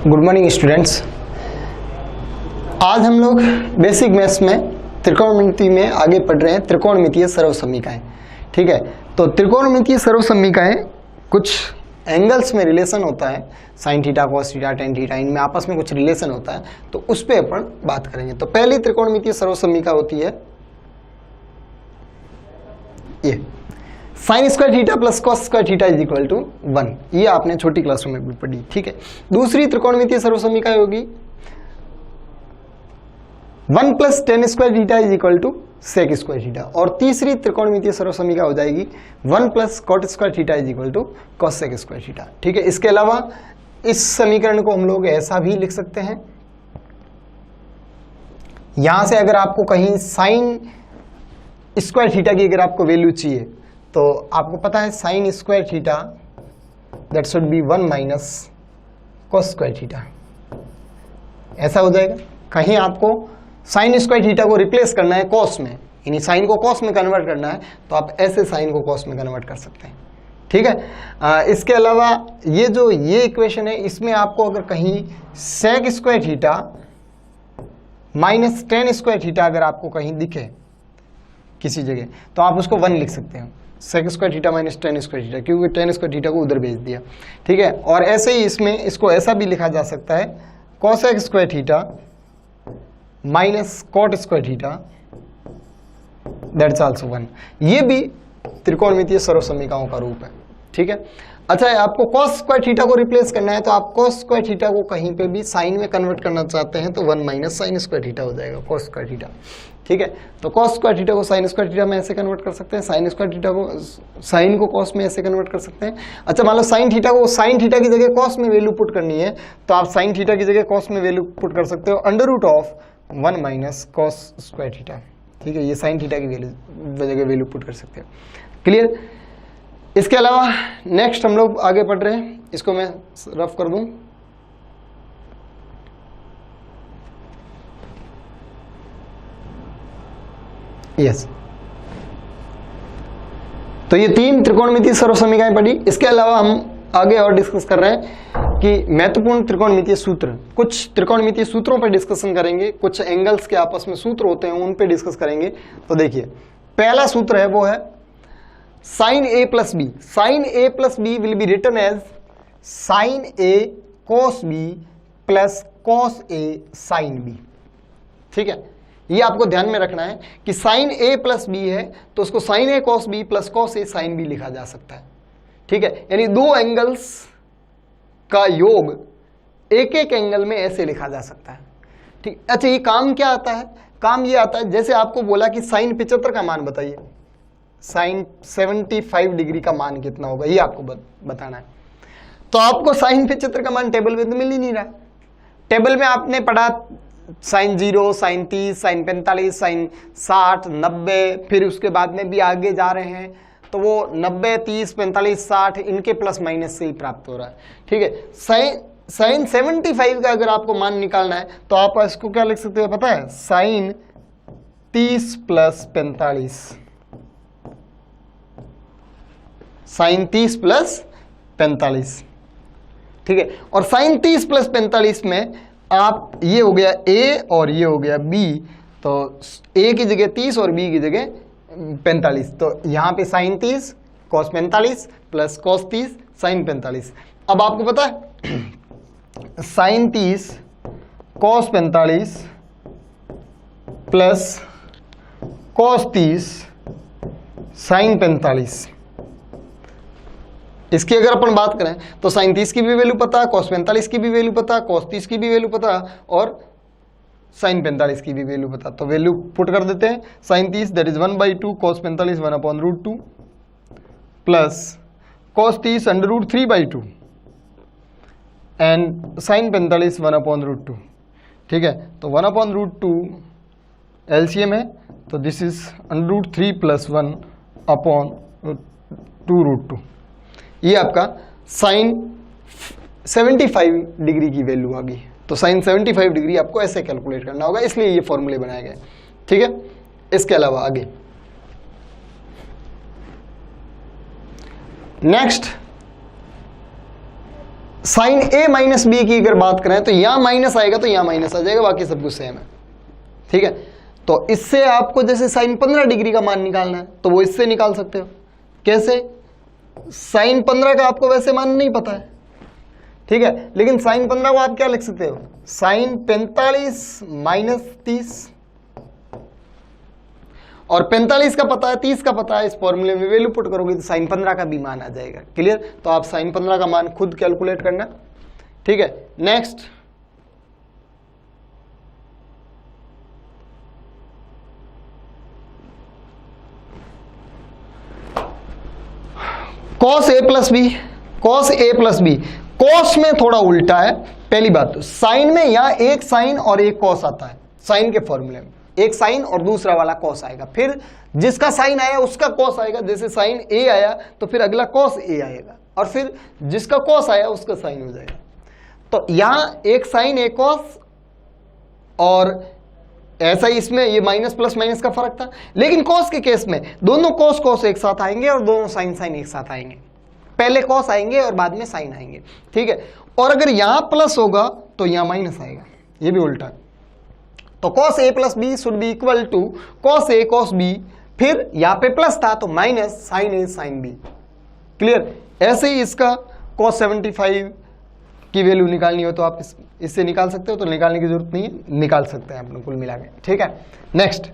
Good morning students. आज हम लोग बेसिक मैथ्स में त्रिकोणमिति में आगे पढ़ रहे हैं त्रिकोणमितीय सर्वसमीकाएं। ठीक है, तो त्रिकोणमितीय सर्वसमीकाएं कुछ एंगल्स में रिलेशन होता है, sine theta, cos theta, tan theta, इनमें आपस में कुछ रिलेशन होता है, तो उस पर अपन बात करेंगे। तो पहली त्रिकोणमितीय सर्वसमीका होती है ये sine square theta plus cos square theta is equal to 1। ये आपने छोटी क्लासों में भी पढ़ी। ठीक है, दूसरी त्रिकोणमितीय सर्वसमीका होगी 1 plus tan square theta is equal to sec square theta, और तीसरी त्रिकोणमितीय सर्वसमीका हो जाएगी 1 plus cot square theta is equal to cosec square theta. ठीक है, इसके अलावा इस समीकरण को हम लोग ऐसा भी लिख सकते हैं, यहां से अगर आपको कहीं साइन स्क्वायर थीटा की अगर आपको वैल्यू चाहिए तो आपको पता है sign square theta that should B 1 minus cos square theta, ऐसा हो जाएगा। कहीं आपको साइन स्क्वायर थीटा को रिप्लेस करना है कॉस में, यानी साइन को कॉस में कन्वर्ट करना है, तो आप ऐसे साइन को कॉस में कन्वर्ट कर सकते हैं। ठीक है, इसके अलावा ये इक्वेशन है, इसमें आपको अगर कहीं sec square theta minus tan square theta अगर आपको कहीं दिखे किसी जगह, तो आप उसको 1 लिख सकते हैं, sec square theta minus tan square theta, क्योंकि टेन स्क्वायर थीटा को उधर भेज दिया। ठीक है, और ऐसे ही इसमें इसको ऐसा भी लिखा जा सकता है cosec square theta minus cot square theta that's also 1। ये भी त्रिकोणमितीय सर्वसमीकाओं का रूप है। ठीक है, अच्छा है, आपको कॉस स्क्वायर थीटा को रिप्लेस करना है, तो आप कॉस स्क्वायर थीटा को कहीं पे भी साइन में कन्वर्ट करना चाहते हैं तो 1 माइनस साइन स्क्वायर थीटा हो जाएगा कॉस स्क्वायर थीटा। ठीक है, तो कॉस स्क्वायर थीटा को साइन स्क्वायर थीटा में ऐसे कन्वर्ट कर सकते हैं, साइन स्क्वायर थीटा को साइन को कॉस में ऐसे कन्वर्ट कर सकते हैं। अच्छा, मान लो साइन थीटा को साइन थीटा की जगह कॉस में वैल्यू पुट करनी है, तो आप साइन थीटा की जगह कॉस में वैल्यू पुट कर सकते हो under root of 1 minus cos square theta. ठीक है, ये साइन थीटा की जगह वैल्यू पुट कर सकते हो। क्लियर? इसके अलावा नेक्स्ट हम लोग आगे पढ़ रहे हैं, इसको मैं रफ कर दूं। यस, तो ये 3 त्रिकोणमितीय सर्वसमीकाएं पढ़ी। इसके अलावा हम आगे और डिस्कस कर रहे हैं कि महत्वपूर्ण त्रिकोणमितीय सूत्र, कुछ त्रिकोणमितीय सूत्रों पर डिस्कशन करेंगे, कुछ एंगल्स के आपस में सूत्र होते हैं उन पे डिस्कस करेंगे। तो देखिए, पहला सूत्र है वो है sine A plus B. Sine A plus B will be written as sine A cos B plus cos A sine B. ठीक है, ये आपको ध्यान में रखना है कि साइन ए प्लस बी है तो उसको sign A cos B plus cos A sine B लिखा जा सकता है। ठीक है, यानी दो एंगल्स का योग एक एक एंगल में ऐसे लिखा जा सकता है। ठीक, अच्छा, ये काम क्या आता है? काम ये आता है, जैसे आपको बोला कि साइन 75 का मान बताइए, साइन 75 डिग्री का मान कितना होगा, ये आपको बताना है। तो आपको साइन 75 का मान टेबल में तो मिल ही नहीं रहा। टेबल में आपने पढ़ा साइन 0, साइन 30, साइन 45, साइन 60, 90, फिर उसके बाद में भी आगे जा रहे हैं तो वो 90, 30, 45, 60 इनके प्लस माइनस से ही प्राप्त हो रहा है। ठीक है, साइन 75 का अगर आपको मान निकालना है तो आप इसको क्या लिख सकते हो पता है? Sine 30 plus 45, sine 30 plus 45। ठीक है, और साइन 30 प्लस 45 में आप ये हो गया ए और ये हो गया बी, तो ए की जगह 30 और बी की जगह 45, तो यहां पे sine 30 cos 45 plus cos 30 sine 45। अब आपको पता है sine 30 cos 45 plus cos 30 sine 45, इसकी अगर अपन बात करें तो साइन 30 की भी वैल्यू पता, कॉस 45 की भी वैल्यू पता, कॉस 30 की भी वैल्यू पता और साइन 45 की भी वैल्यू पता। तो वैल्यू पुट कर देते हैं, sine 30 that is 1/2, cos 45 1/√2 plus cos 30 √3/2 and sine 45 1/√2। ठीक है, तो 1/√2 एलसीएम है, तो दिस इज √3 प्लस 1/2√2। ये आपका साइन 75 डिग्री की वैल्यू आ गई। तो साइन 75 डिग्री आपको ऐसे कैलकुलेट करना होगा, इसलिए ये फॉर्मूले बनाए गए। ठीक है, इसके अलावा आगे नेक्स्ट साइन ए माइनस बी की अगर बात करें तो यहां माइनस आएगा तो यहां माइनस आ जाएगा, बाकी सब कुछ सेम है। ठीक है, तो इससे आपको जैसे साइन 15 डिग्री का मान निकालना है तो वो इससे निकाल सकते हो। कैसे? साइन 15 का आपको वैसे मान नहीं पता है, ठीक है, लेकिन साइन 15 को आप क्या लिख सकते हो? साइन 45 माइनस 30, और 45 का पता है, 30 का पता है, इस फॉर्मूले में वैल्यू पुट करोगे तो साइन 15 का भी मान आ जाएगा। क्लियर? तो आप साइन 15 का मान खुद कैलकुलेट करना। ठीक है, next cos A plus B. Cos A plus B, cos में थोड़ा उल्टा है। पहली बात तो साइन में यहां एक साइन और एक कॉस आता है, साइन के फॉर्मूले में एक साइन और दूसरा वाला कॉस आएगा, फिर जिसका साइन आया उसका कॉस आएगा। जैसे साइन ए आया तो फिर अगला कॉस ए आएगा, और फिर जिसका कॉस आया उसका साइन हो जाएगा। तो यहां एक साइन एक कॉस, और ऐसा ही इसमें ये माइनस प्लस माइनस का फर्क था। लेकिन कॉस के केस में दोनों कॉस कॉस एक साथ आएंगे और दोनों साइन साइन एक साथ आएंगे। पहले कॉस आएंगे और बाद में साइन आएंगे। ठीक है, और अगर यहां प्लस होगा तो यहां माइनस आएगा, ये भी उल्टा। तो cos a plus B should be equal to cos a cos b, फिर यहां पे प्लस था तो minus sine a sin b। Clear? ऐसे ही इसका cos 75 की वैल्यू निकालनी हो तो आप इससे निकाल सकते हो, तो निकालने की जरूरत नहीं है, निकाल सकते हैं अपने कुल मिला के। ठीक है, next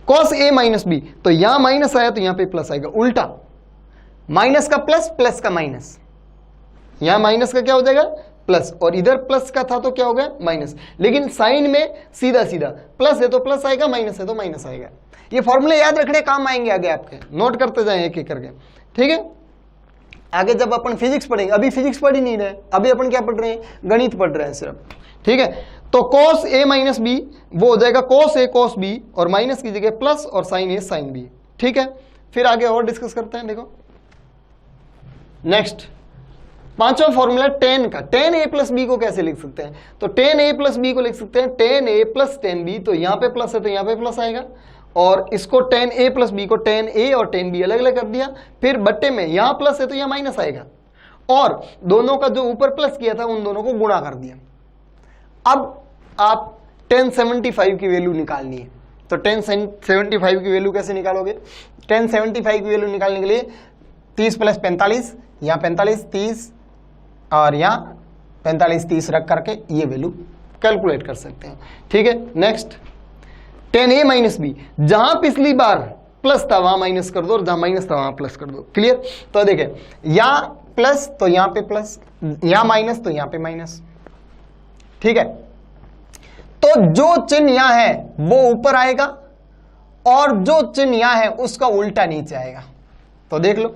cos a minus B, तो यहां माइनस आया तो यहां पे प्लस आएगा, उल्टा। माइनस का प्लस, प्लस का माइनस, यहां माइनस का क्या हो जाएगा? प्लस, और इधर प्लस का था तो क्या हो गया? माइनस। लेकिन साइन में सीधा सीधा प्लस है तो प्लस आएगा, माइनस है तो माइनस आएगा। ये फॉर्मूले याद रखने काम आएंगे आगे आपके, नोट करते जाएं एक एक करके। ठीक है, आगे जब अपन फिजिक्स पढ़ेंगे, अभी फिजिक्स पढ़ ही नहीं रहे, अभी अपन क्या पढ़ रहे हैं? गणित पढ़ रहे हैं सिर्फ। ठीक है, तो cos a माइनस बी वो हो जाएगा cos a cos b, और माइनस की जगह प्लस और साइन a साइन b। ठीक है, फिर आगे और डिस्कस करते हैं। देखो नेक्स्ट पांचवा फॉर्मूला tan का। tan a प्लस बी को कैसे लिख सकते हैं? तो tan a प्लस बी को लिख सकते हैं tan a plus tan b, तो यहां पे प्लस है तो यहां पे प्लस आएगा, और इसको tan a प्लस बी को tan a और tan b अलग अलग कर दिया, फिर बट्टे में यहां प्लस है तो यहां माइनस आएगा, और दोनों का जो ऊपर प्लस किया था उन दोनों को गुणा कर दिया। अब आप tan 75 की वैल्यू निकालनी है, तो tan 75 की वैल्यू कैसे निकालोगे? tan 75 की वैल्यू निकालने के लिए 30 प्लस 45, यहाँ 45 30 और यहाँ 45 30 रख करके ये वैल्यू कैलकुलेट कर सकते हैं। ठीक है, next tan a minus B, जहां पिछली बार प्लस था वहां माइनस कर दो, और जहां माइनस था वहां प्लस कर दो। क्लियर? तो देखिए यहां प्लस तो यहां पे प्लस, यहां माइनस तो यहां पे माइनस। ठीक है, तो जो चिन्ह यहां है वो ऊपर आएगा, और जो चिन्ह यहां है उसका उल्टा नीचे आएगा। तो देख लो,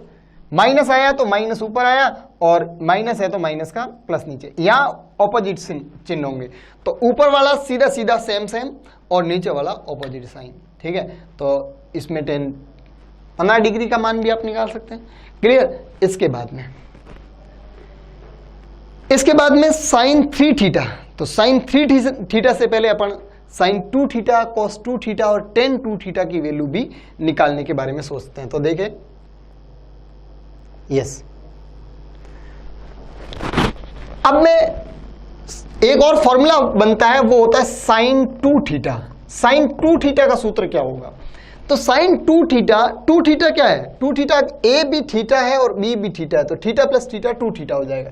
माइनस आया तो माइनस ऊपर आया, और माइनस है तो माइनस का प्लस नीचे, यहां ऑपोजिट चिन्ह होंगे। तो ऊपर वाला सीधा सीधा सेम सेम, और नीचे वाला ऑपोजिट साइन। ठीक है, तो इसमें 15 डिग्री का मान भी आप निकाल सकते हैं। क्लियर? इसके बाद में साइन 3 थीटा, तो साइन 3 थीटा से पहले अपन साइन 2 थीटा, कॉस 2 थीटा और tan 2 थीटा की वैल्यू भी निकालने के बारे में सोचते हैं। तो देखें, यस, अब में एक और फॉर्मूला बनता है, वो होता है साइन 2 थीटा। साइन 2 थीटा का सूत्र क्या होगा? तो साइन 2 थीटा क्या है? 2 थीटा ए भी थीटा है और बी भी थीटा है, तो थीटा प्लस थीटा 2 थीटा हो जाएगा,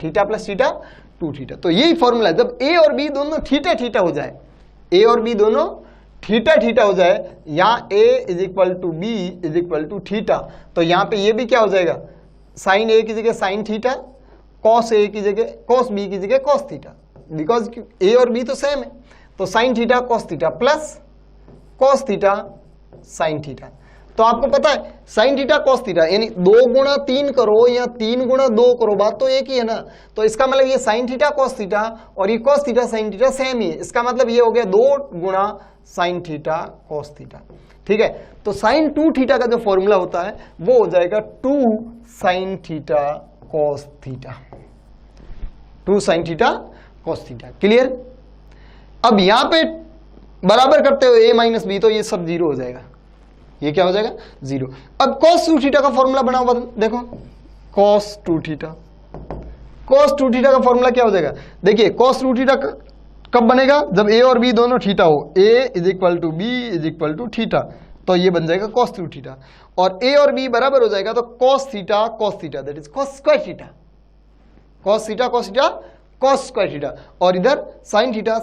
थीटा प्लस थीटा 2 थीटा। तो यही फॉर्मूला है, जब ए और बी दोनों थीटा थीटा हो जाए, ए और बी दोनों थीटा थीटा हो जाए, यहाँ a is equal to B is equal to theta, तो यहाँ पे ये भी क्या हो जाएगा? साइन ए की जगह साइन थीटा, कॉस ए की जगह कॉस बी की जगह कॉस थीटा, बिकॉज ए और बी तो सेम है। तो sine theta cos theta plus cos theta sine theta. तो आपको पता है साइन थीटा कॉस थीटा यानी 2 गुणा 3 करो या 3 गुणा 2 करो, बात तो एक ही है ना। तो इसका मतलब ये साइन थीटा कॉस थीटा और ये cos theta sine theta same ही है। इसका मतलब ये हो गया 2 गुणा साइन थीटा कॉस थीटा। ठीक है, तो साइन 2 थीटा का जो फॉर्मूला होता है वो हो जाएगा 2 sine theta cos theta, 2 sine theta cos theta. Clear? अब यहां पे बराबर करते हो a माइनस बी, तो ये सब जीरो हो जाएगा, ये क्या हो जाएगा? जीरो। अब cos 2 थीटा का फॉर्मूला बना हुआ देखो, cos 2 थीटा cos 2 थीटा का फॉर्मूला क्या हो जाएगा, देखिए cos 2 थीटा कब बनेगा, जब a और b दोनों थीटा हो, a is equal to B is equal to theta, तो ये बन जाएगा cos 2 थीटा, और a और b बराबर हो जाएगा तो cos theta that is cos square theta, cos theta cos square theta, और इधर sin theta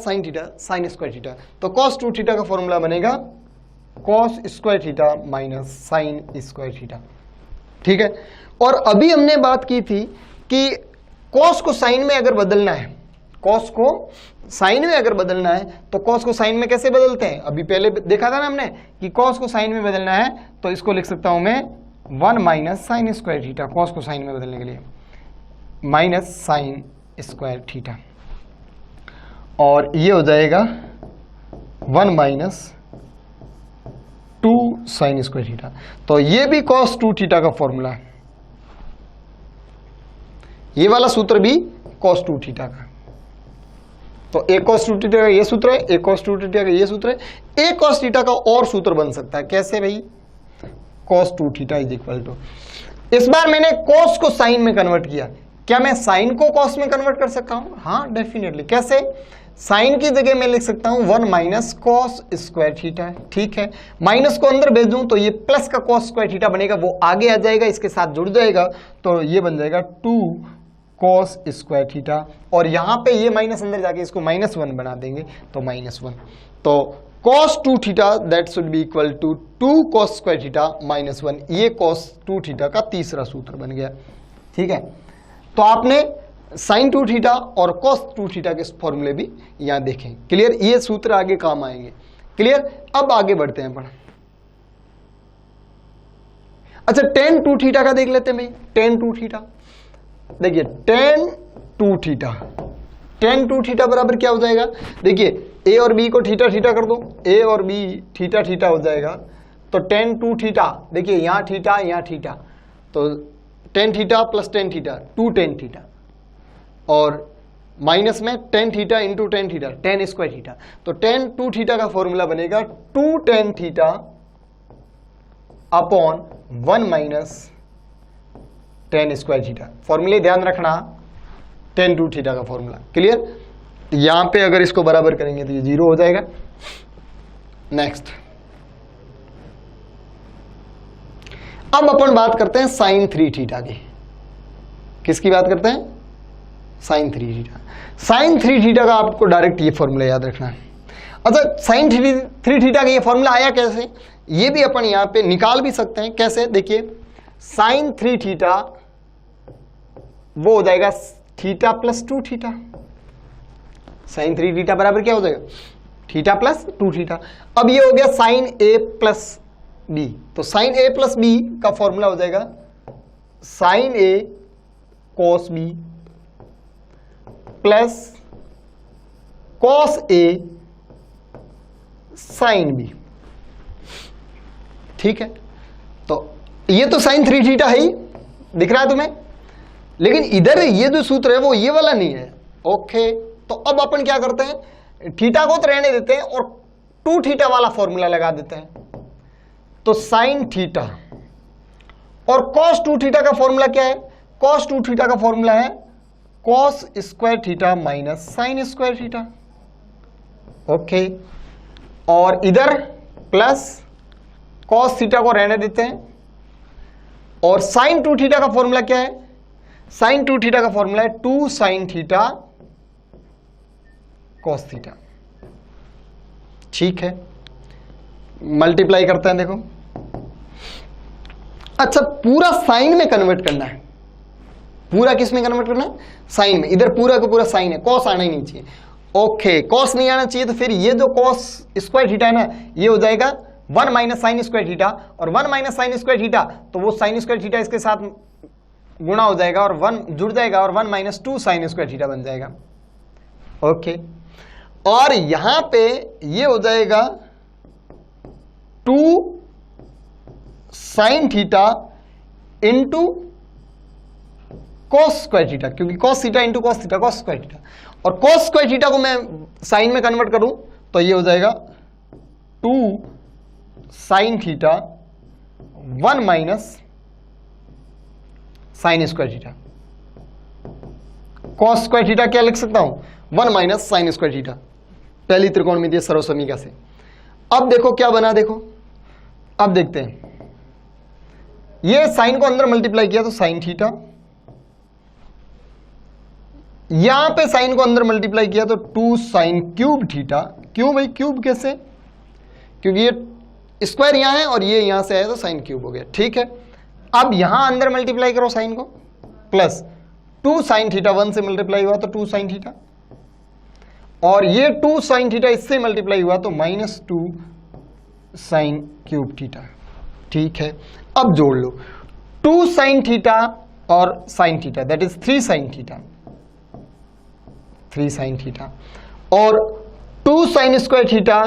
sin square theta, तो cos 2 थीटा का फॉर्मूला बनेगा cos square theta minus sin square theta. ठीक है, और अभी हमने बात की थी कि cos को sin में अगर बदलना है, cos को sin में अगर बदलना है तो cos को sin में कैसे बदलते हैं, अभी पहले देखा था ना हमने कि cos को sin में बदलना है तो इसको लिख सकता हूं मैं 1 minus sign square theta, cos को sin में बदलने के लिए माइनस साइन स्क्वायर थीटा, और ये हो जाएगा 1 माइनस 2 साइन स्क्वायर थीटा, तो ये भी cos 2 थीटा का फॉर्मूला है, ये वाला सूत्र भी cos 2 थीटा का, तो एक cos 2 थीटा का ये सूत्र है, एक cos 2 थीटा का ये सूत्र है, एक cos थीटा का और सूत्र बन सकता है, कैसे भाई, cos 2 theta is equal to, इस बार मैंने cos को sin में कन्वर्ट किया, क्या मैं sin को cos में कन्वर्ट कर सकता हूं, हाँ डेफिनेटली, कैसे, sin की जगह मैं लिख सकता हूं 1 माइनस cos स्क्वायर थीटा, ठीक है, माइनस को अंदर भेज दूं तो ये प्लस का cos स्क्वायर थीटा बनेगा, वो आगे आ जाएगा, इसके साथ जुड़ जाएगा, तो ये बन जाएगा 2 cos स्क्वायर थीटा, और यहां पे ये माइनस अंदर जाके इसको -1 बना देंगे, तो -1, तो cos 2 theta that should be equal to 2 cos square theta -1, ये cos 2 थीटा का तीसरा सूत्र बन गया। ठीक है, तो आपने sin 2 थीटा और cos 2 थीटा के फॉर्मूले भी यहां देखें, क्लियर, ये सूत्र आगे काम आएंगे, क्लियर। अब आगे बढ़ते हैं पढ़ा, अच्छा tan 2 थीटा का देख लेते हैं भाई, tan 2 थीटा, देखिए tan 2 थीटा बराबर क्या हो जाएगा, देखिए a और b को थीटा थीटा कर दो, a और b थीटा थीटा हो जाएगा, तो tan 2 थीटा, देखिए यहाँ थीटा, तो tan theta plus tan theta 2 tan theta, और माइनस में tan theta into tan theta tan square theta, तो tan 2 थीटा का फॉर्मूला बनेगा 2 tan theta upon 1 minus tan square theta, फॉर्मूले ध्यान रखना, tan 2 थीटा का फॉर्मूला, क्लियर। यहां पे अगर इसको बराबर करेंगे तो ये 0 हो जाएगा। नेक्स्ट, अब अपन बात करते हैं sin 3 थीटा की, किसकी बात करते हैं, sin 3 थीटा, sin 3 थीटा का आपको डायरेक्ट ये फॉर्मूला याद रखना है। अच्छा, sin 3 थीटा का ये फॉर्मूला आया कैसे, ये भी अपन यहां पे निकाल भी सकते हैं, कैसे, देखिए sin 3 थीटा वो हो जाएगा theta plus 2 theta, sin 3 theta बराबर क्या हो जाएगा, थीटा प्लस 2 थीटा। अब ये हो गया sin a प्लस b, तो sin a प्लस b का फॉर्मूला हो जाएगा sin a cos b plus cos a sin b, ठीक है, तो ये तो sin 3 थीटा है ही, दिख रहा है तुम्हें, लेकिन इधर ये जो सूत्र है वो ये वाला नहीं है। ओके, तो अब अपन क्या करते हैं, थीटा को तो रहने देते हैं और 2 थीटा वाला फॉर्मूला लगा देते हैं, तो sin थीटा और cos 2 थीटा का फॉर्मूला क्या है, cos 2 थीटा का फॉर्मूला है cos square theta minus sin square theta. Okay, और इधर प्लस cos थीटा को रहने देते हैं, और sin 2 थीटा का फॉर्मूला क्या है, sin 2 थीटा का फॉर्मूला है 2 sin थीटा cos थीटा, ठीक है, मल्टीप्लाई करते हैं, देखो, अच्छा पूरा साइन में कन्वर्ट करना है, पूरा किस में कन्वर्ट करना है, साइन में, इधर पूरा का पूरा साइन है, cos आना ही नहीं चाहिए। ओके, cos नहीं आना चाहिए, तो फिर ये जो cos स्क्वायर थीटा है ना, ये हो जाएगा 1 माइनस साइन स्क्वायर थीटा, और 1 माइनस साइन स्क्वायर थीटा, तो वो साइन स्क्वायर थीटा इसके साथ गुणा हो जाएगा और 1 जुड़ जाएगा, और 1 माइनस 2 साइन स्क्वायर थीटा बन जाएगा। ओके, और यहां पे ये हो जाएगा 2 sine theta into cos square theta, क्योंकि cos theta into cos theta cos square theta, और cos स्क्वायर थीटा को मैं साइन में कन्वर्ट करूं तो ये हो जाएगा 2 sine theta 1 minus sign square theta, cos square theta क्या लिख सकता हूं, 1 माइनस साइन स्क्वायर थीटा, पहली त्रिकोणमितीय सर्वसमीका से। अब देखो क्या बना, देखो अब देखते हैं, ये साइन को अंदर मल्टीप्लाई किया तो साइन थीटा, यहां पे साइन को अंदर मल्टीप्लाई किया तो 2 साइन क्यूब थीटा। क्यों भाई, क्यूब कैसे, क्योंकि ये स्क्वायर यहां है और ये यहां से आया तो साइन क्यूब हो गया, ठीक है। अब यहां अंदर मल्टीप्लाई करो साइन को, प्लस 2 साइन थीटा, 1 से मल्टीप्लाई हुआ तो 2 साइन थीटा, और ये 2 साइन थीटा इससे मल्टीप्लाई हुआ तो -2 साइन क्यूब थीटा, ठीक है। अब जोड़ लो 2 साइन थीटा और sine theta, that is 3 sine theta, 3 sine theta, और 2 sign square theta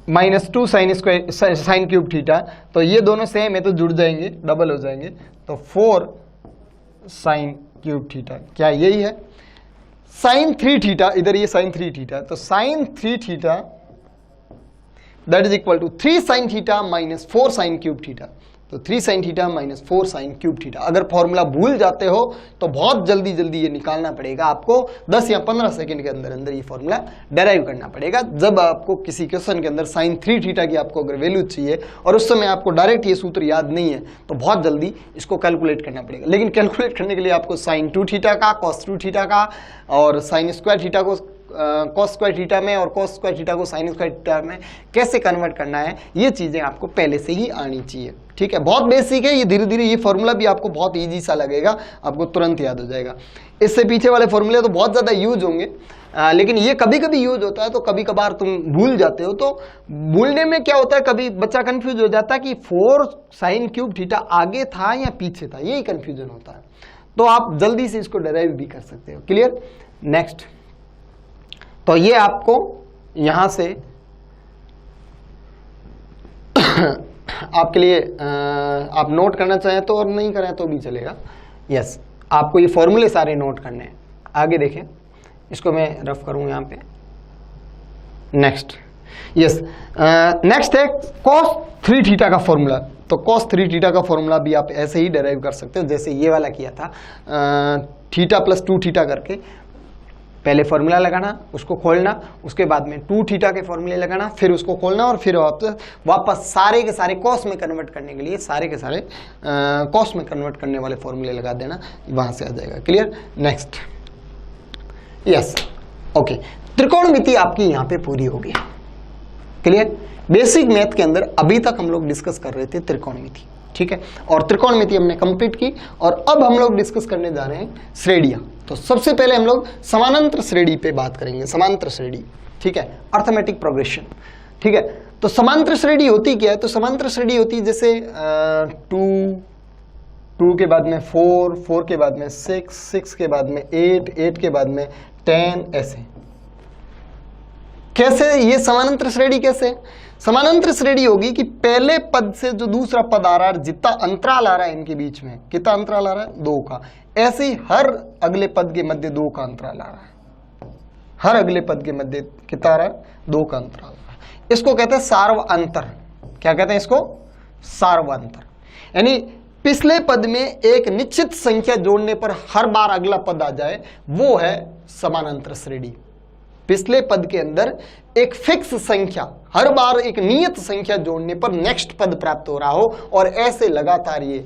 -2 sine square sine cube theta, तो ये दोनों सेम है तो जुड़ जाएंगे, डबल हो जाएंगे, तो 4 साइन क्यूब थीटा, क्या यही है। साइन 3 थीटा, इधर ये साइन 3 थीटा, तो sine 3 theta that is equal to 3 sine theta minus 4 sine cube theta, तो 3 sine theta minus 4 sine cube theta. अगर फॉर्मूला भूल जाते हो तो बहुत जल्दी जल्दी ये निकालना पड़ेगा आपको, 10 या 15 सेकंड के अंदर अंदर ये फॉर्मूला डेराइव करना पड़ेगा। जब आपको किसी क्वेश्चन के अंदर साइन 3 थीटा की आपको अगर वैल्यू चाहिए और उस समय आपको डायरेक्ट ये सूत्र याद नहीं है तो बहुत जल्दी इसको कैलकुलेट करना पड़ेगा। लेकिन कैलकुलेट करने के लिए आपको साइन 2 थीटा का, कॉस 2 थीटा का, और साइन स्क्वायर थीटा को कॉस स्क्वायर थीटा में, और कॉस स्क्वायर थीटा को साइन स्क्वायर थीटा में कैसे कन्वर्ट करना है, ये चीजें आपको पहले से ही आनी चाहिए, ठीक है। बहुत बेसिक है ये, धीरे धीरे ये फॉर्मूला भी आपको बहुत इजी सा लगेगा, आपको तुरंत याद हो जाएगा। इससे पीछे वाले फॉर्मूले तो बहुत ज्यादा यूज होंगे, लेकिन ये कभी कभी यूज होता है तो कभी कभार तुम भूल जाते हो। तो भूलने में क्या होता है, कभी बच्चा कंफ्यूज हो जाता है कि 4 साइन क्यूब थीटा आगे था या पीछे था, यही कंफ्यूजन होता है। तो आप जल्दी से इसको डेराइव भी कर सकते हो। क्लियर। नेक्स्ट, तो ये आपको यहां से आपके लिए आप नोट करना चाहें तो, और नहीं करें तो भी चलेगा। यस, आपको ये फॉर्मूले सारे नोट करने हैं। आगे देखें, इसको मैं रफ करूं यहां पे। नेक्स्ट, यस, नेक्स्ट है cos 3 थीटा का फॉर्मूला। तो cos 3 थीटा का फॉर्मूला भी आप ऐसे ही डेराइव कर सकते हो जैसे ये वाला किया था, थीटा प्लस 2 थीटा करके पहले फॉर्मूला लगाना, उसको खोलना, उसके बाद में 2 थीटा के फॉर्मूले लगाना, फिर उसको खोलना, और फिर वापस सारे के सारे कॉस में कन्वर्ट करने के लिए सारे के सारे कॉस में कन्वर्ट करने वाले फॉर्मूले लगा देना, वहां से आ जाएगा। क्लियर। नेक्स्ट, यस, ओके, त्रिकोणमिति आपकी यहां पे पूरी होगी। क्लियर। बेसिक मैथ के अंदर अभी तक हम लोग डिस्कस कर रहे थे त्रिकोणमिति, ठीक है, और त्रिकोणमिति हमने कंप्लीट की, और अब हम लोग डिस्कस करने जा रहे हैं श्रेणियां। तो सबसे पहले हम लोग समानांतर श्रेणी पे बात करेंगे, समांतर श्रेणी, ठीक है, अर्थमेटिक प्रोग्रेशन, ठीक है। तो समांतर श्रेणी होती क्या है, तो समांतर श्रेणी होती है जैसे 2 के बाद में 4 के बाद में 6 के बाद में 8 के बाद में 10, ऐसे। कैसे ये समानांतर श्रेणी कैसे? समानांतर श्रेणी होगी कि पहले पद से जो दूसरा पद आ रहा है, जितना अंतराल आ रहा है इनके बीच में, कितना अंतराल आ रहा है, 2 का, ऐसे ही हर अगले पद के मध्य 2 का अंतराल आ रहा है। हर अगले पद के मध्य कितना आ रहा है, 2 का अंतराल आ रहा है। इसको कहते हैं सार्व अंतर। क्या कहते हैं इसको? सार्व अंतर। यानी पिछले पद में एक निश्चित संख्या जोड़ने पर हर बार अगला पद आ जाए, वो है समानांतर श्रेणी। पिछले पद के अंदर एक फिक्स संख्या, हर बार एक नियत संख्या जोड़ने पर नेक्स्ट पद प्राप्त हो रहा हो, और ऐसे लगातार ये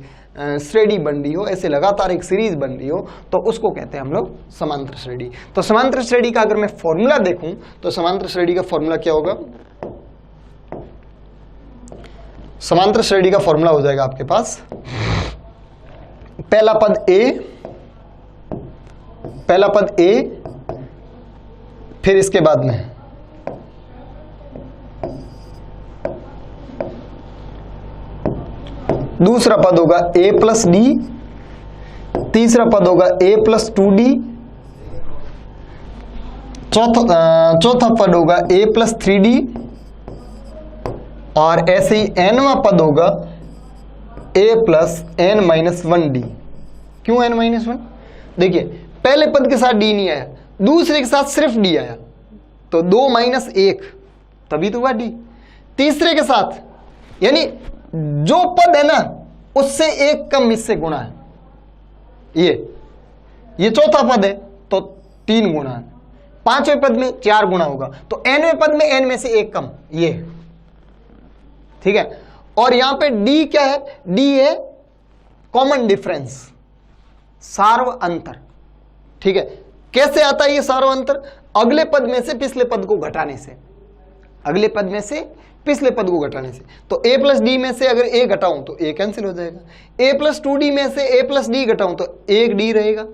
श्रेणी बन रही हो, ऐसे लगातार एक सीरीज बन रही हो, तो उसको कहते हैं हम लोग समांतर श्रेणी। तो समांतर श्रेणी का अगर मैं फॉर्मूला देखूं तो समांतर श्रेणी का फॉर्मूला क्या होगा? समांतर श्रेणी का फॉर्मूला हो जाएगा आपके पास, पहला पद ए, फिर इसके बाद में दूसरा पद होगा a प्लस डी, तीसरा पद होगा a प्लस 2d, चौथा पद होगा a प्लस 3d, और ऐसे ही nवां पद होगा a plus n minus 1d। क्यों n माइनस 1? देखिए, पहले पद के साथ d नहीं आया, दूसरे के साथ सिर्फ d आया, तो 2 माइनस 1, तभी तो हुआ d। तीसरे के साथ, यानी जो पद है ना उससे एक कम इससे गुणा है, ये चौथा पद है, तो 3 गुना, 5वें पद में 4 गुना होगा, तो nवें पद में n में से 1 कम, ये ठीक है। और यहां पे d क्या है, d है कॉमन डिफरेंस, सार्व अंतर, ठीक है। कैसे आता है ये सार्व अंतर, अगले पद में से पिछले पद को घटाने से, अगले पद में से पिछले पद को घटाने से। तो a प्लस डी में से अगर a घटाऊं तो a कैंसिल हो जाएगा, a प्लस 2d में से a प्लस डी घटाऊं तो 1d रहेगा,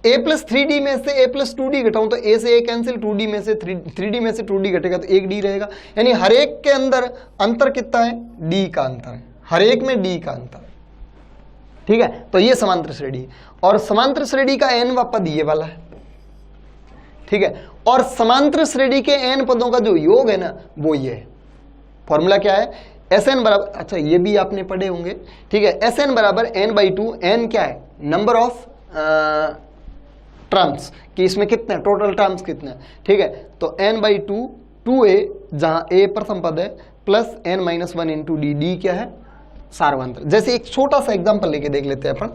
a प्लस 3d में से a प्लस 2d घटाऊं तो a से a कैंसिल, 2d में से 3d में से 2d घटेगा तो 1d रहेगा। यानी हर एक के अंदर अंतर कितना है, d का अंतर है, हर एक में d का अंतर है, ठीक है। तो ये समांतर श्रेणी है, और समांतर श्रेणी का nवां पद ये वाला है, ठीक है। और समांतर श्रेणी के n पदों का जो योग है ना वो ये है। फॉर्मूला क्या है, Sn बराबर, अच्छा ये भी आपने पढ़े होंगे, ठीक है। Sn बराबर n/2, n क्या है, नंबर ऑफ टर्म्स, कि इसमें कितने टोटल टर्म्स कितने, ठीक है। तो n/2 2a, जहां a प्रथम पद है, plus n-1 into D, D क्या है, सार्वंतर। जैसे एक छोटा सा एग्जांपल लेके देख लेते हैं अपन,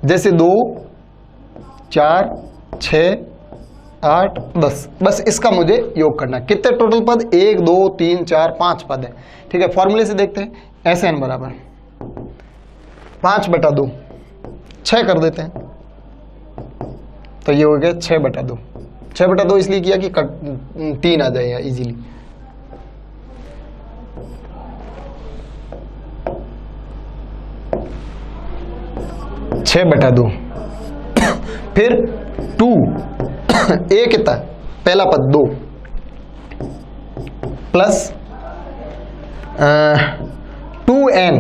जैसे 2 4 6 8 10, बस इसका मुझे योग करना, कितने टोटल पद, 1 2 3 4 5 पद है, ठीक है। फॉर्मूले से देखते हैं, Sn बराबर 5/2, 6 कर देते हैं, तो ये हो गया 6/2। 6/2 इसलिए किया कि 3 आ जाएगा इजीली, फिर 2 a कितना, पहला पद 2, प्लस 2n,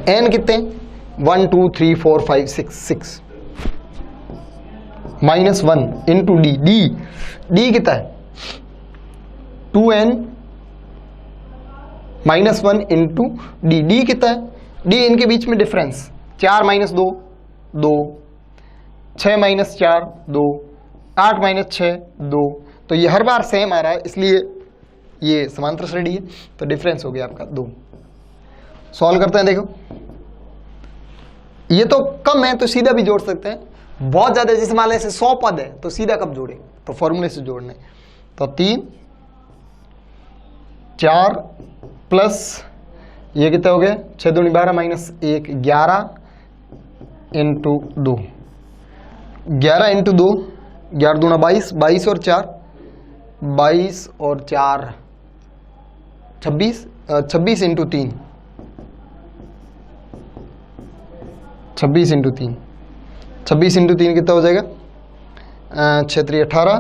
n कितने, 1 2 3 4 5 6, माइनस 1 इंटू डी, डी कितना है, 2n minus 1 into D, D कितना है, डी इनके बीच में डिफरेंस, 4 - 2 2, 6 - 4 2, 8 - 6 2, तो ये हर बार सेम आ रहा है, इसलिए ये समांतर श्रेणी है, तो डिफरेंस हो गया आपका 2। सॉल्व करते हैं, देखो ये तो कम है तो सीधा भी जोड़ सकते हैं, बहुत ज्यादा जैसे मान लें 100 पद है तो सीधा कब जोड़े, तो फॉर्मूले से जोड़ने, तो 3 4 प्लस ये कितना हो गया, 6 दूनी 12 माइनस 1 11 इंटू 2, 11 इंटू 2, 11 दूना 22, 22 और 4 22 और 4 26, 26 इंटू 3, 26 इंटू 3, 26 इंटू 3 कितना हो जाएगा, 6 3 18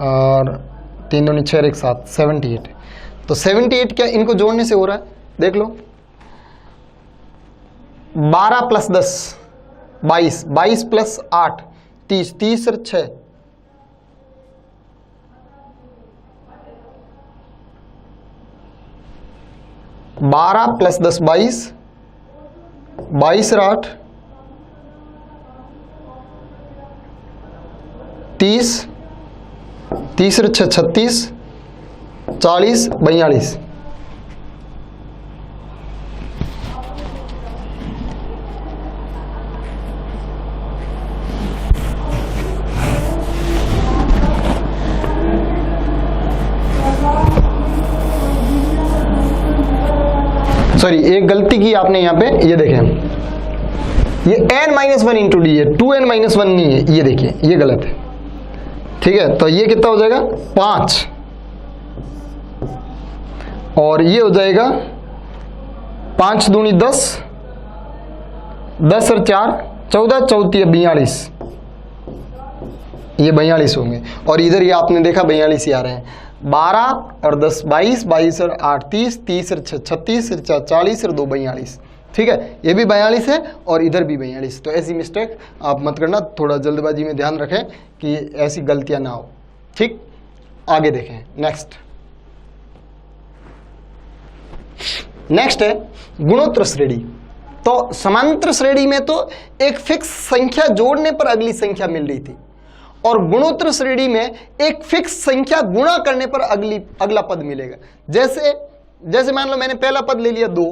और 3 दूनी 6 1 7, 78। तो 78 क्या इनको जोड़ने से हो रहा है, देख लो, 12 प्लस 10 22, 22 प्लस 8 30, 30 और 6 12 प्लस 10 22, 22 और 8 30, 30 और 6 36, 40 42। सॉरी एक गलती की आपने यहाँ पे, ये देखें ये n-1 इंटू डी है, 2n-1 नहीं है, ये देखिए ये गलत है, ठीक है। तो ये कितना हो जाएगा 5, और ये हो जाएगा 5 दूनी 10, 10 और 4 14, 34 42, ये 42 होंगे, और इधर ये आपने देखा 42 ही आ रहे हैं, 12 और 10 22, 22 और 8 30, 30 और 6 36, 40 और 2 42, ठीक है। ये भी 42 है और इधर भी 42, तो ऐसी मिस्टेक आप मत करना, थोड़ा जल्दबाजी में ध्यान रखें कि ऐसी गलतियां ना हो, ठीक। आगे देखें, नेक्स्ट है गुणोत्तर श्रेणी। तो समांतर श्रेणी में तो एक फिक्स संख्या जोड़ने पर अगली संख्या मिल रही थी, और गुणोत्तर श्रेणी में एक फिक्स संख्या गुणा करने पर अगला पद मिलेगा। जैसे मान लो मैंने पहला पद ले लिया 2,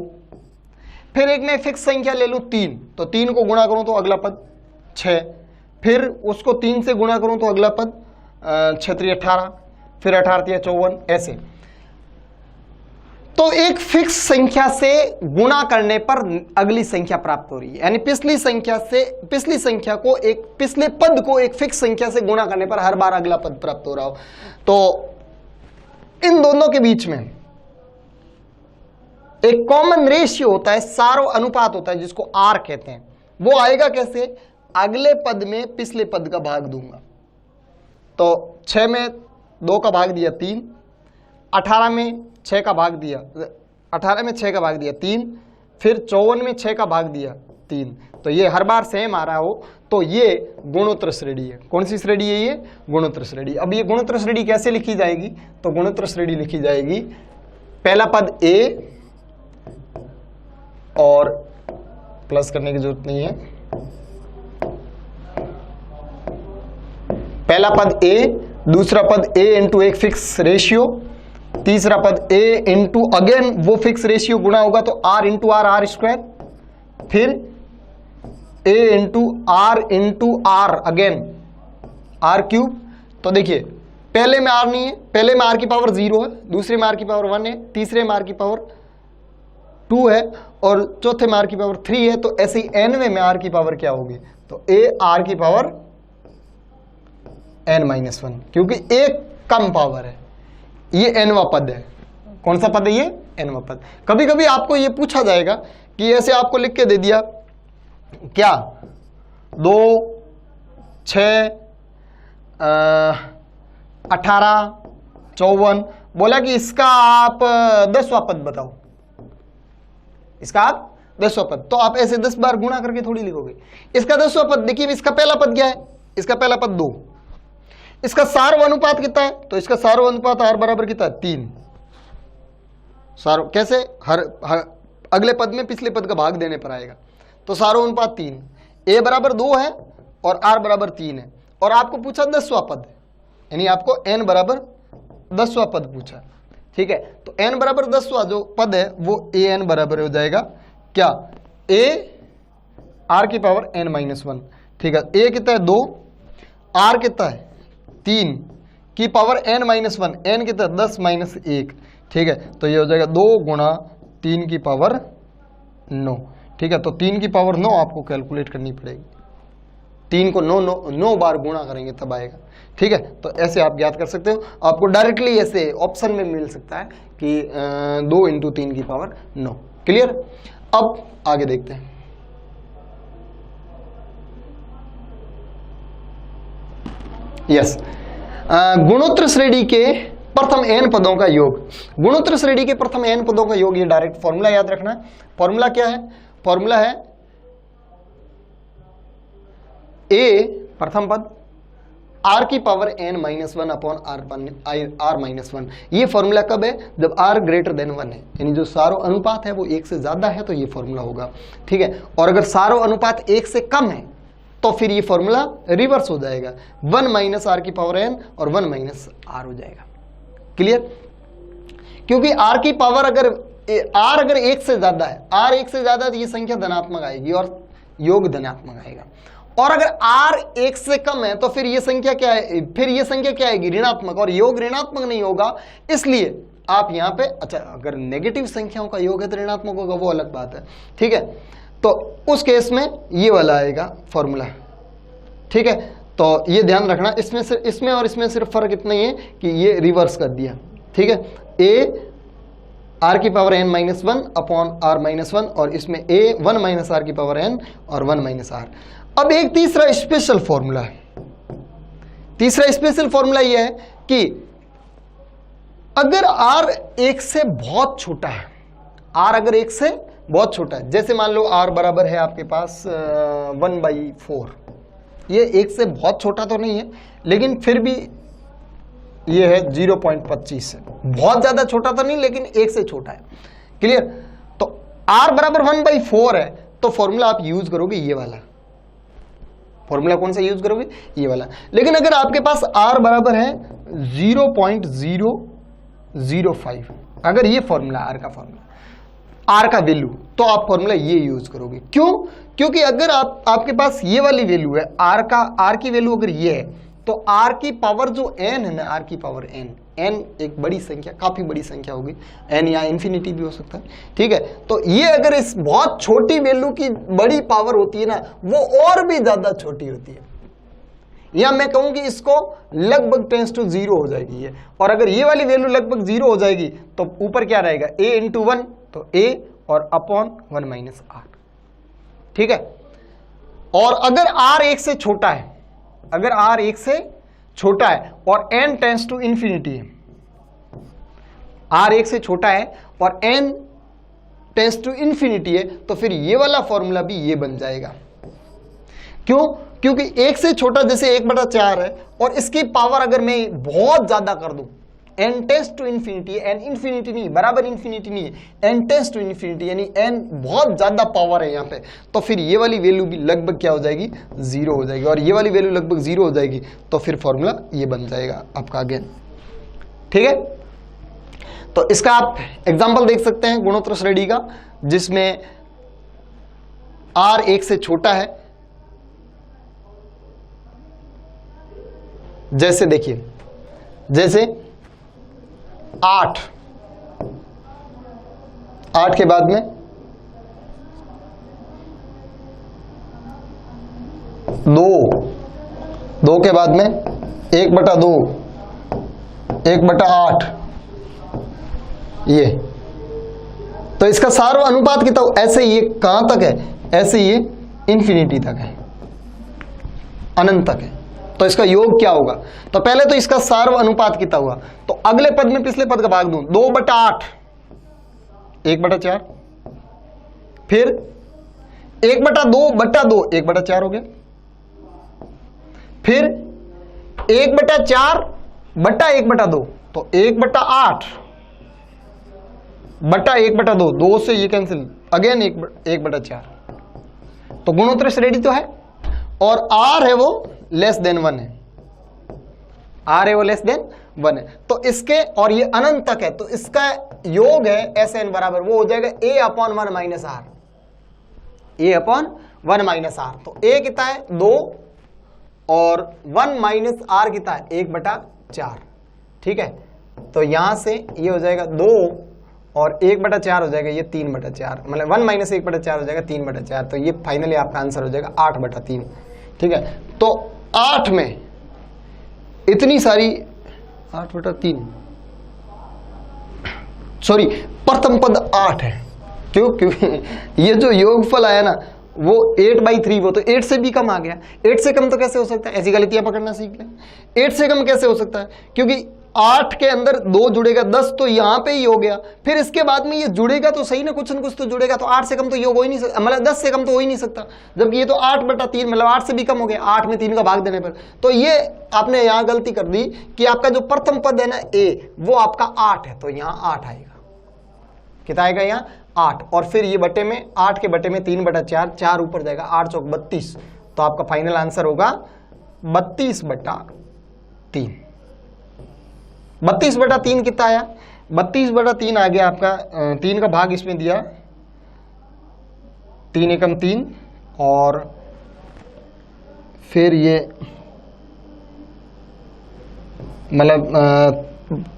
फिर एक मैं फिक्स संख्या ले लूं 3, तो 3 को गुणा करूं तो अगला पद 6, फिर उसको 3 से गुणा करूं तो अगला पद 6 3 18, फिर 18 3 54, ऐसे। तो एक फिक्स संख्या से गुणा करने पर अगली संख्या प्राप्त हो रही है, यानी पिछली संख्या को पिछले पद को एक फिक्स संख्या से गुणा करने पर हर बार अगला पद प्राप्त हो रहा हो। तो इन दोनों के बीच में एक कॉमन रेशियो होता है, सारो अनुपात होता है, जिसको आर कहते हैं। वो आएगा कैसे? अगले पद में पिछले पद का भाग दूंगा। तो 6 में 2 का भाग दिया 3, 18 में 6 का भाग दिया 3, फिर 54 में 6 का भाग दिया 3। तो ये हर बार सेम आ रहा हो तो ये गुणोत्तर श्रेणी है। कौन सी श्रेणी है ये? गुणोत्तर श्रेणी। अब ये गुणोत्तर श्रेणी कैसे लिखी जाएगी? तो गुणोत्तर श्रेणी लिखी जाएगी, पहला पद ए, और प्लस करने की जरूरत नहीं है, पहला पद ए, दूसरा पद ए इंटू एक फिक्स रेशियो, तीसरा पद a इंटू अगेन वो फिक्स रेशियो गुणा होगा तो r इंटू आर स्क्वायर, फिर a into R again r cube. तो देखिए पहले में r नहीं है, पहले में r की पावर 0 है, दूसरे में r की पावर 1 है, तीसरे में r की पावर 2 है, और चौथे में r की पावर 3 है। तो ऐसे ही nवें में r की पावर क्या होगी? तो a r की पावर n-1, क्योंकि एक कम पावर है, ये nवा पद है। कौन सा पद है ये? nवा पद। कभी कभी आपको ये पूछा जाएगा कि ऐसे आपको लिख के दे दिया क्या 2 6 18 54, बोला कि इसका आप 10वां पद बताओ, इसका आप 10वां पद। तो आप ऐसे 10 बार गुणा करके थोड़ी लिखोगे। इसका 10वां पद देखिए, इसका पहला पद क्या है? इसका पहला पद 2, इसका सार्व अनुपात कितना है? तो इसका सार्व अनुपात r बराबर कितना है? 3। सार्व कैसे? हर अगले पद में पिछले पद का भाग देने पर आएगा। तो सार्व अनुपात 3, a बराबर 2 है और r बराबर 3 है, और आपको पूछा 10वां पद, यानी आपको n बराबर 10वां पद पूछा। ठीक है, तो n बराबर 10वां जो पद है वो a n बराबर हो जाएगा क्या? a r की पावर n-1। ठीक है, a कितना है? 2, r कितना है? 3 की पावर n-1, n कितना? 10 - 1। ठीक है, तो ये हो जाएगा 2 गुणा 3 की पावर 9। ठीक है, तो 3 की पावर 9 आपको कैलकुलेट करनी पड़ेगी। 3 को 9 बार गुणा करेंगे तब आएगा। ठीक है, तो ऐसे आप ज्ञात कर सकते हो। आपको डायरेक्टली ऐसे ऑप्शन में मिल सकता है कि 2 × 3 की पावर 9। क्लियर? अब आगे देखते हैं। यस, गुणोत्तर श्रेणी के प्रथम n पदों का योग। गुणोत्तर श्रेणी के प्रथम n पदों का योग, ये डायरेक्ट फॉर्मूला याद रखना है। फॉर्मूला क्या है? फॉर्मूला है a प्रथम पद r की पावर n-1 अपॉन r-1। ये फॉर्मूला कब है? जब r ग्रेटर देन 1 है, यानी जो सारो अनुपात है वो 1 से ज्यादा है तो ये फॉर्मूला होगा। ठीक है, और अगर सारो अनुपात 1 से कम है तो फिर ये फॉर्मूला रिवर्स हो जाएगा, 1 - r की पावर n और 1 - r हो जाएगा। क्लियर? क्योंकि r की पावर अगर r 1 से ज्यादा है, r 1 से ज्यादा तो ये संख्या धनात्मक आएगी और योग धनात्मक आएगा, और अगर r 1 से कम है तो फिर ये संख्या क्या है? फिर ये संख्या क्या आएगी? ऋणात्मक, और योग ऋणात्मक नहीं होगा। इसलिए आप यहाँ पे, अच्छा अगर नेगेटिव संख्याओं का योग है तो ऋणात्मक होगा, वो अलग बात है। ठीक है, तो उस केस में ये वाला आएगा फॉर्मूला। ठीक है, तो ये ध्यान रखना, इसमें और इसमें सिर्फ फर्क इतना ही है कि ये रिवर्स कर दिया। ठीक है, a r की पावर n-1 अपॉन r-1, और इसमें a 1 - r की पावर n और 1 - r। अब एक तीसरा स्पेशल फॉर्मूला है। तीसरा स्पेशल फॉर्मूला ये है कि अगर r 1 से बहुत छोटा है, r अगर 1 से बहुत छोटा है, जैसे मान लो r बराबर है आपके पास 1/4, ये 1 से बहुत छोटा तो नहीं है लेकिन फिर भी ये है 0.25 है, बहुत ज्यादा छोटा तो नहीं लेकिन 1 से छोटा है। क्लियर? तो r बराबर 1/4 है तो फॉर्मूला आप यूज करोगे ये वाला। फॉर्मूला कौन सा यूज करोगे? ये वाला। लेकिन अगर आपके पास r बराबर है 0.005, अगर ये फॉर्मूला r का फॉर्मूला, आर का वैल्यू, तो आप फॉर्मूला ये यूज करोगे। क्यों? क्योंकि अगर आपके पास ये वाली वैल्यू है आर की वैल्यू अगर ये है, तो आर की पावर जो एन है ना, आर की पावर एन एक बड़ी संख्या, काफी बड़ी संख्या होगी, एन या इन्फिनिटी भी हो सकता है, ठीक है। तो ये अगर इस बहुत छोटी वैल्यू की बड़ी पावर होती है ना, वो और भी ज्यादा छोटी होती है, या मैं कहूं कि इसको लगभग टेंस टू 0 हो जाएगी ये। और अगर ये वाली वैल्यू लगभग 0 हो जाएगी तो ऊपर क्या रहेगा, a इंटू 1, तो a और अपॉन 1 माइनस आर, ठीक है। और अगर r 1 से छोटा है, अगर r 1 से छोटा है और n टेंस टू इंफिनिटी है, r 1 से छोटा है और n टेंस टू इंफिनिटी है, तो फिर ये वाला फॉर्मूला भी ये बन जाएगा। क्यों? क्योंकि 1 से छोटा जैसे 1/4 है, और इसकी पावर अगर मैं बहुत ज्यादा कर दूं, n टेंस टू इंफिनिटी है, n इंफिनिटी नहीं, बराबर इंफिनिटी नहीं है, n टेंस टू इंफिनिटी, यानी n बहुत ज्यादा पावर है यहाँ पे, तो फिर ये वाली वैल्यू भी लगभग क्या हो जाएगी, 0 हो जाएगी। और ये वाली वैल्यू लगभग 0 हो जाएगी, तो फिर फॉर्मूला ये बन जाएगा आपका अगेन, ठीक है। तो इसका आप एग्जाम्पल देख सकते हैं गुणोत्तर श्रेणी का, जिसमें r 1 से छोटा है। जैसे देखिए, जैसे 8 के बाद में 2 के बाद में 1/2, 1/8, ये तो इसका सार्व अनुपात कितना, ऐसे ये कहां तक है, ऐसे ये इंफिनिटी तक है, अनंत तक है। तो इसका योग क्या होगा, तो पहले तो इसका सार्व अनुपात कितना हुआ, तो अगले पद में पिछले पद का भाग दूं, 2/8, 1/4, फिर 1/2/2, 1/4 हो गया, फिर 1/4/1/2, तो 1/8/1/2, 2 से ये कैंसिल, अगेन 1/4। तो गुणोत्तर श्रेणी तो है, और r है वो लेस देन 1 है, r है वो लेस देन 1 है, तो इसके, और ये अनंत तक है, तो इसका योग है Sn बराबर वो हो जाएगा a/1 minus r, a/1 minus r। तो a कितना है 2, और 1 माइनस r कितना है 1/4, ठीक है। तो यहां से ये हो जाएगा 2 और 1/4 हो जाएगा ये 3/4, मतलब 1 माइनस 1/4 हो जाएगा 3/4, तो ये फाइनली आपका आंसर हो जाएगा 8/3, ठीक है। तो 8 में इतनी सारी 8/3, सॉरी प्रथम पद 8 है, क्यों? क्योंकि ये जो योगफल आया ना वो 8/3, वो तो 8 से भी कम आ गया। 8 से कम तो कैसे हो सकता है, ऐसी गलतियां पकड़ना सीख लें। 8 से कम कैसे हो सकता है, क्योंकि 8 के अंदर 2 जुड़ेगा, 10 तो यहां पे ही हो गया, फिर इसके बाद में ये जुड़ेगा तो सही ना, कुछ न कुछ तो जुड़ेगा, तो 8 से कम तो योग हो ही नहीं सकता, मतलब 10 से कम तो हो ही नहीं सकता, जबकि ये तो 8/3, मतलब 8 से भी कम हो गया, 8 में 3 का भाग देने पर। तो ये आपने यहां गलती कर दी कि आपका जो प्रथम पद है ना a, वो आपका 8 है, तो यहां 8 आएगा, कितना आएगा यहाँ 8, और फिर ये बटे में 8 के बटे में 3/4, 4 ऊपर जाएगा, 8 चौक 32, तो आपका फाइनल आंसर होगा 32/3। 32/3 कितना आया, 32/3 आ गया आपका, 3 का भाग इसमें दिया, 3 एकम 3, और फिर ये मतलब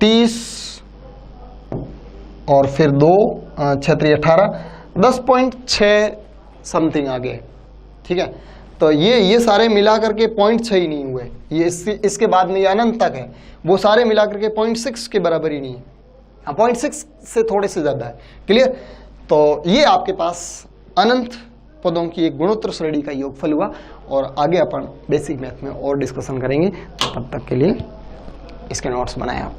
30 और फिर 2 6 18, 10.6 समथिंग आ गए, ठीक है। तो ये सारे मिला करके 0.6 ही नहीं हुए, ये इसके बाद में ये अनंत तक है, वो सारे मिला करके 0.6 के बराबर ही नहीं है, 0.6 से थोड़े से ज्यादा है, क्लियर। तो ये आपके पास अनंत पदों की एक गुणोत्तर श्रेणी का योगफल हुआ, और आगे अपन बेसिक मैथ में और डिस्कशन करेंगे। तब तक के लिए इसके नोट्स बनाएं आप।